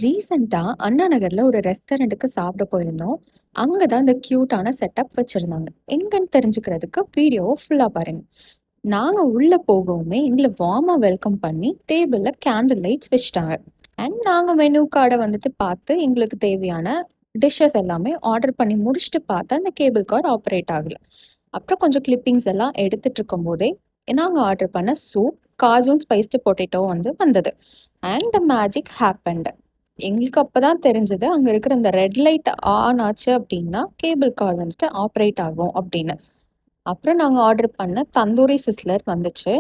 ரீசெண்டா அண்ணா நகர்ல ஒரு ரெஸ்டாரண்ட்டுக்கு சாப்பிட போயிருந்தோம். அங்க தான் இந்த கியூட்டான செட்டப் வச்சிருந்தாங்க. எங்கன்னு தெரிஞ்சுக்கிறதுக்கு வீடியோவ ஃபுல்லா பாருங்க. நாங்க உள்ள போகவுமே எங்கள வார்மா வெல்கம் பண்ணி டேபிள்ல கேண்டில் லைட்ஸ் வச்சுட்டாங்க. அண்ட் நாங்க மெனு கார்ட வந்துட்டு பார்த்து எங்களுக்கு தேவையான டிஷ்ஷஸ் எல்லாமே ஆர்டர் பண்ணி முடிச்சுட்டு பார்த்தா அந்த கேபிள் கார் ஆப்பரேட் ஆகல. அப்புறம் கொஞ்சம் கிளிப்பிங்ஸ் எல்லாம் எடுத்துட்டு இருக்கும்போதே நாங்க ஆர்டர் பண்ண சூப், காஜூன் ஸ்பைஸ்டு பொட்டேட்டோ வந்தது. And the magic happened. எங்களுக்கு அப்பதான் தெரிஞ்சது அங்க இருக்கிற இந்த ரெட் லைட் ஆன் ஆச்சு அப்படின்னா கேபிள் கார் வந்துட்டு ஆப்ரேட் ஆகும் அப்படின்னு. அப்புறம் நாங்க ஆர்டர் பண்ண தந்தூரி சிஸ்லர் வந்துச்சு.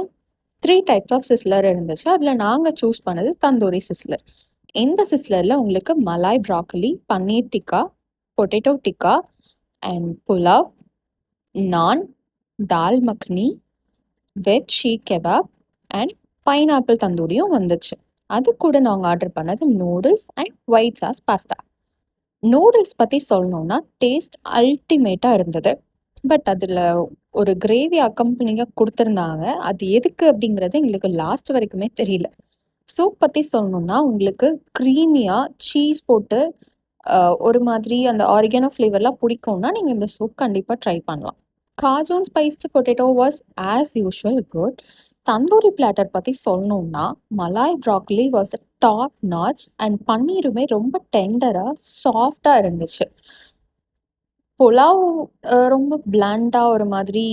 3 டைப்ஸ் ஆஃப் சிஸ்லர் இருந்துச்சு. அதுல நாங்க சூஸ் பண்ணது தந்தூரி சிஸ்லர். இந்த சிஸ்லர்ல உங்களுக்கு malai broccoli, paneer tikka, potato tikka and pulao, naan, dal makhani, veg seekh kebab and pineapple தந்தூரியும் வந்துச்சு. அது கூட நாங்கள் ஆர்டர் பண்ணது noodles and white sauce pasta. Noodles பற்றி சொல்லணும்னா டேஸ்ட் அல்டிமேட்டாக இருந்தது. பட் அதில் ஒரு கிரேவி அக்கம்பனியாக கொடுத்துருந்தாங்க. அது எதுக்கு அப்படிங்கிறது எங்களுக்கு லாஸ்ட் வரைக்குமே தெரியல. சூப் பற்றி சொல்லணும்னா உங்களுக்கு க்ரீமியாக சீஸ் போட்டு ஒரு மாதிரி அந்த ஆரிகனோ ஃப்ளேவர்லாம் பிடிக்கும்னா நீங்கள் இந்த சூப் கண்டிப்பாக ட்ரை பண்ணலாம். Cajun spiced potato was as usual good. Tandoori platter பற்றி சொல்லணும்னா malai broccoli was top notch and பன்னீருமே ரொம்ப டெண்டராக சாஃப்டாக இருந்துச்சு. புலாவ் ரொம்ப பிளாண்டாக ஒரு மாதிரி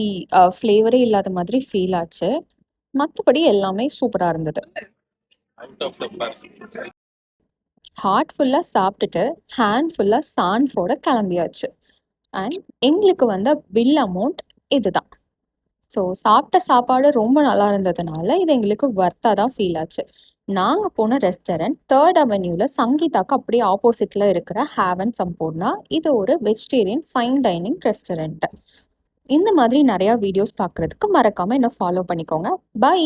ஃப்ளேவரே இல்லாத மாதிரி ஃபீல் ஆச்சு. மற்றபடி எல்லாமே சூப்பராக இருந்தது. ஹார்ட் ஃபுல்லாக சாப்பிட்டுட்டு ஹேண்ட் ஃபுல்லாக சான்ஃபோட கிளம்பியாச்சு. அண்ட் எங்களுக்கு வந்த பில் அமௌண்ட் இதுதான். ஸோ சாப்பிட்ட சாப்பாடு ரொம்ப நல்லா இருந்ததுனால இது எங்களுக்கு ஒர்த்தாக தான் ஃபீல் ஆச்சு. நாங்கள் போன ரெஸ்டாரண்ட் 3rd அவென்யூவில் சங்கீதாக்கு அப்படியே ஆப்போசிட்டில் இருக்கிற ஹேவன் சம்பூர்ணா. இது ஒரு வெஜிடேரியன் ஃபைன் டைனிங் ரெஸ்டாரண்ட். இந்த மாதிரி நிறையா வீடியோஸ் பார்க்குறதுக்கு மறக்காமல் என்ன ஃபாலோ பண்ணிக்கோங்க. பை.